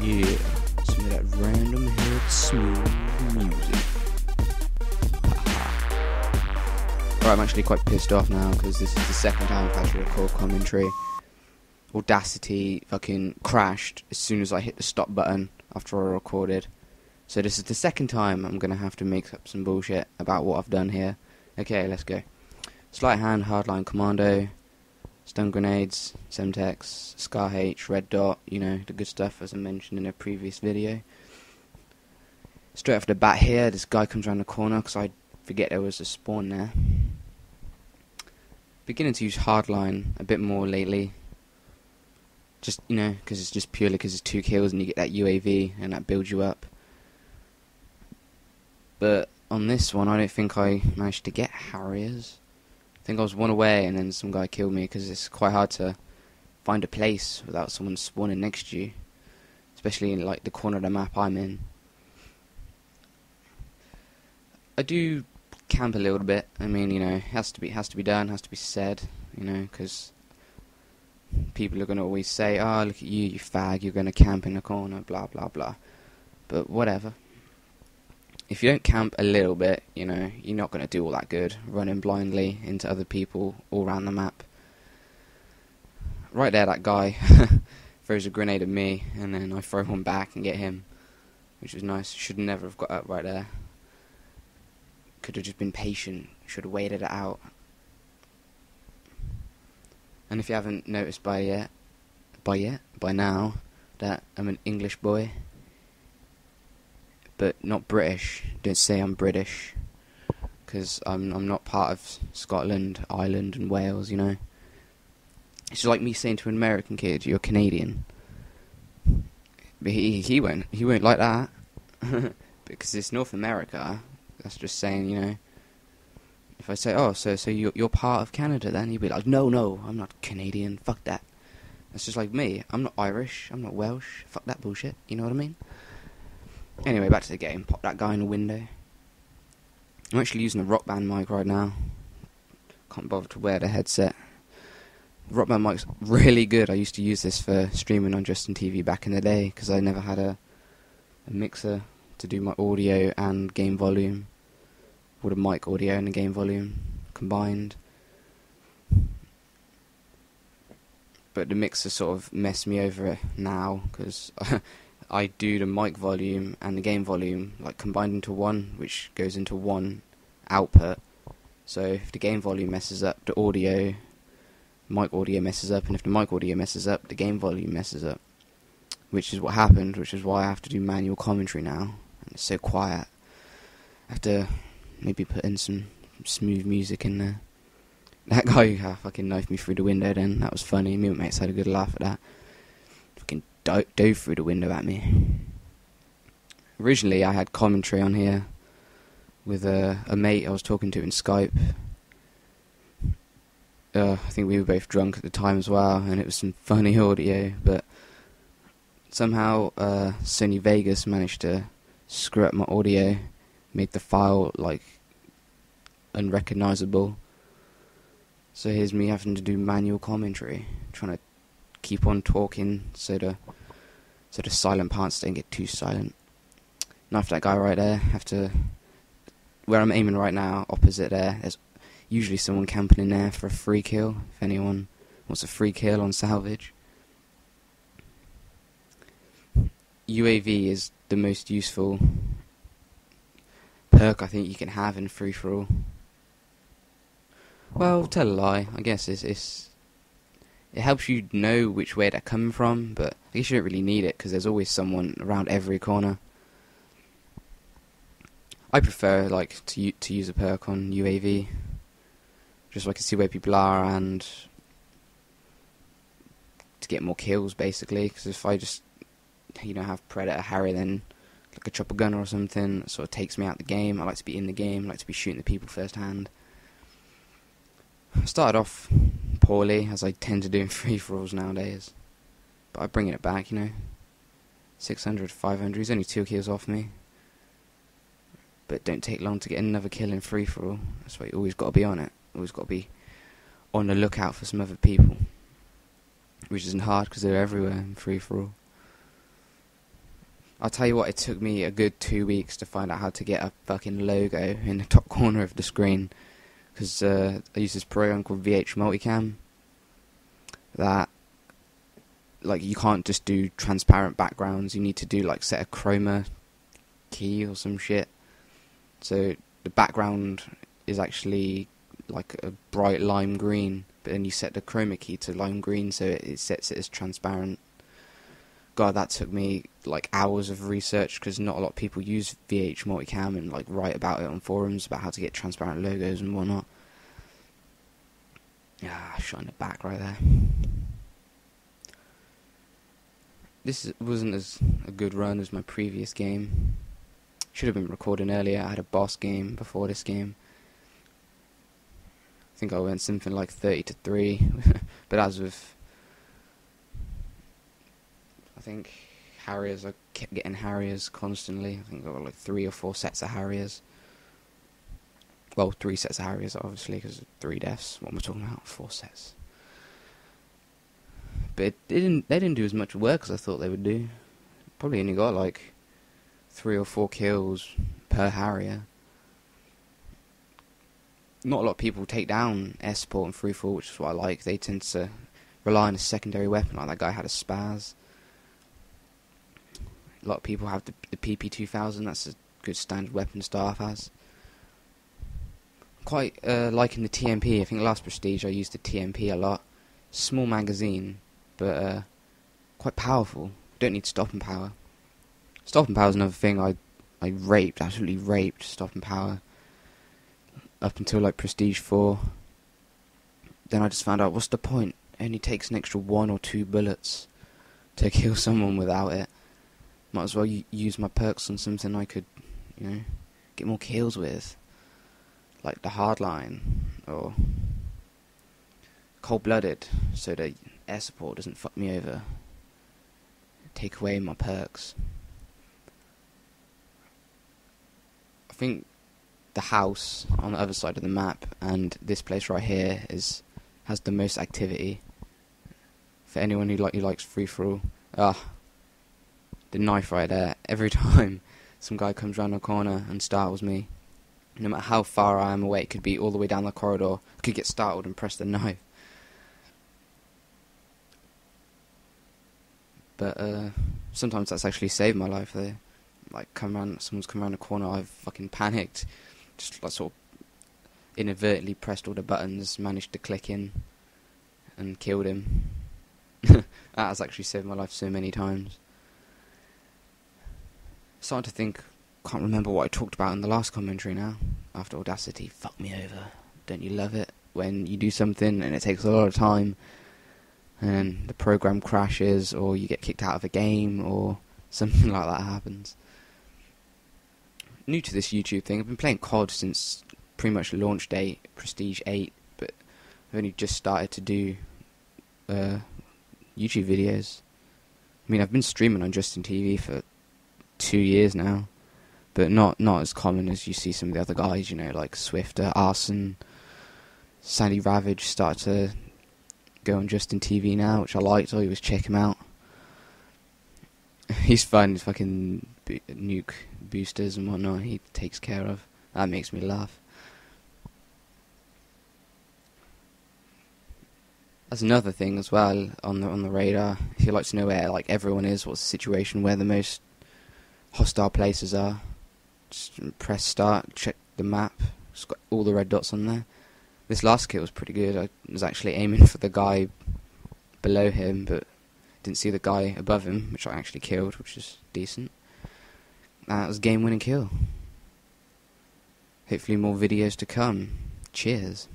Yeah, some of that random head smooth music. Right, I'm actually quite pissed off now because this is the second time I've had to record commentary. Audacity fucking crashed as soon as I hit the stop button after I recorded. So this is the second time I'm going to have to make up some bullshit about what I've done here. Okay, let's go. Sleight hand, hardline commando, stun grenades, Semtex, Scar H, red dot, you know, the good stuff as I mentioned in a previous video. Straight off the bat here, this guy comes around the corner because I forget there was a spawn there. Beginning to use hardline a bit more lately. Just, you know, because it's just purely because it's 2 kills and you get that UAV and that builds you up. But on this one, I don't think I managed to get Harriers. I think I was one away and then some guy killed me because it's quite hard to find a place without someone spawning next to you. Especially in like the corner of the map I'm in. I do camp a little bit. I mean, you know, it has to be done, has to be said, you know, because people are going to always say, oh, look at you, you fag, you're going to camp in the corner, blah, blah, blah. But whatever. If you don't camp a little bit, you know, you're not going to do all that good, running blindly into other people all around the map. Right there, that guy throws a grenade at me, and then I throw one back and get him, which was nice. Should never have got up right there. Could have just been patient, should have waited it out. And if you haven't noticed by now, that I'm an English boy, but not British. Don't say I'm British, because I'm not part of Scotland, Ireland, and Wales. You know, it's like me saying to an American kid, "You're Canadian," but he won't like that because it's North America. That's just saying, you know. If I say, oh, so you're part of Canada, then he'd be like, no, I'm not Canadian. Fuck that. That's just like me. I'm not Irish. I'm not Welsh. Fuck that bullshit. You know what I mean? Anyway, back to the game. Pop that guy in the window. I'm actually using a Rock Band mic right now. Can't bother to wear the headset. The Rock Band mic's really good. I used to use this for streaming on Justin TV back in the day because I never had a mixer to do my audio and game volume. With a mic audio and a game volume combined. But the mixer sort of messed me over now because I do the mic volume and the game volume like combined into one, which goes into one output. So if the game volume messes up, the mic audio messes up, and if the mic audio messes up, the game volume messes up. Which is what happened, which is why I have to do manual commentary now. And it's so quiet. I have to maybe put in some smooth music in there. That guy fucking knifed me through the window then. That was funny. Me and my mates had a good laugh at that. Fucking dove through the window at me. Originally I had commentary on here with a mate I was talking to in Skype. I think we were both drunk at the time as well, and it was some funny audio, but somehow Sony Vegas managed to screw up my audio, made the file like unrecognizable. So here's me having to do manual commentary, trying to keep on talking so the silent parts don't get too silent. Knife that guy right there. Where I'm aiming right now, opposite there's usually someone camping in there for a free kill, if anyone wants a free kill on Salvage. UAV is the most useful perk I think you can have in free-for-all. Well, tell a lie. I guess it helps you know which way they're coming from, but I guess you don't really need it because there's always someone around every corner. I prefer like to use a perk on UAV, just so I can see where people are and to get more kills, basically. Because if I just have Predator Harry, then like a chopper gunner or something, it sort of takes me out the game. I like to be in the game, I like to be shooting the people first hand. I started off poorly, as I tend to do in free-for-alls nowadays, but I'm bringing it back, 600, 500, he's only 2 kills off me, but don't take long to get another kill in free-for-all. That's why you always got to be on it, always got to be on the lookout for some other people, which isn't hard because they're everywhere in free-for-all. I'll tell you what, it took me a good 2 weeks to find out how to get a fucking logo in the top corner of the screen. Because I use this program called VH Multicam. That, like, you can't just do transparent backgrounds. You need to do, like, set a chroma key or some shit. So the background is actually like a bright lime green, but then you set the chroma key to lime green, so it sets it as transparent. God, that took me like hours of research, because not a lot of people use VH Multicam and like write about it on forums about how to get transparent logos and whatnot. Yeah, shot in the back right there. This wasn't as a good run as my previous game. Should have been recording earlier. I had a boss game before this game. I think I went something like 30-3, but as with, I think, Harriers, I kept getting Harriers constantly. I think I got like 3 or 4 sets of Harriers. Well, 3 sets of Harriers, obviously, because of 3 deaths. What am I talking about? 4 sets. But they didn't do as much work as I thought they would do. Probably only got like 3 or 4 kills per Harrier. Not a lot of people take down air support and freefall, which is what I like. They tend to rely on a secondary weapon, like that guy had a spaz. A lot of people have the PP2000, that's a good standard weapon staff has. Quite liking the TMP. I think last Prestige I used the TMP a lot. Small magazine, but quite powerful. Don't need stopping power. Stopping power is another thing I absolutely raped stopping power. Up until like Prestige 4. Then I just found out, what's the point? It only takes an extra 1 or 2 bullets to kill someone without it. Might as well use my perks on something I could, get more kills with. Like the hardline, or cold-blooded, so the air support doesn't fuck me over. Take away my perks. I think the house on the other side of the map and this place right here has the most activity. For anyone who likes free-for-all, the knife right there. Every time some guy comes round the corner and startles me, no matter how far I am away, it could be all the way down the corridor, I could get startled and press the knife. But sometimes that's actually saved my life there. Like, someone's come around the corner, I've fucking panicked. Just like sort of inadvertently pressed all the buttons, managed to click in, and killed him. That has actually saved my life so many times. Starting to think, can't remember what I talked about in the last commentary now. After Audacity, fuck me over. Don't you love it? When you do something and it takes a lot of time, and the program crashes, or you get kicked out of a game, or something like that happens. New to this YouTube thing, I've been playing COD since pretty much launch date, Prestige 8, but I've only just started to do YouTube videos. I mean, I've been streaming on Justin TV for 2 years now, but not as common as you see some of the other guys, like Swifter, Arson, Sandy Ravage start to go on Justin TV now, which I liked. I always check him out. He's fun. He's fucking nuke boosters and whatnot he takes care of. That makes me laugh. That's another thing as well on the radar. If you'd like to know where like everyone is, what's the situation, where the most hostile places are, just press start, check the map. It's got all the red dots on there. This last kill was pretty good. I was actually aiming for the guy below him, but didn't see the guy above him, which I actually killed, which is decent. That was a game-winning kill. Hopefully more videos to come. Cheers.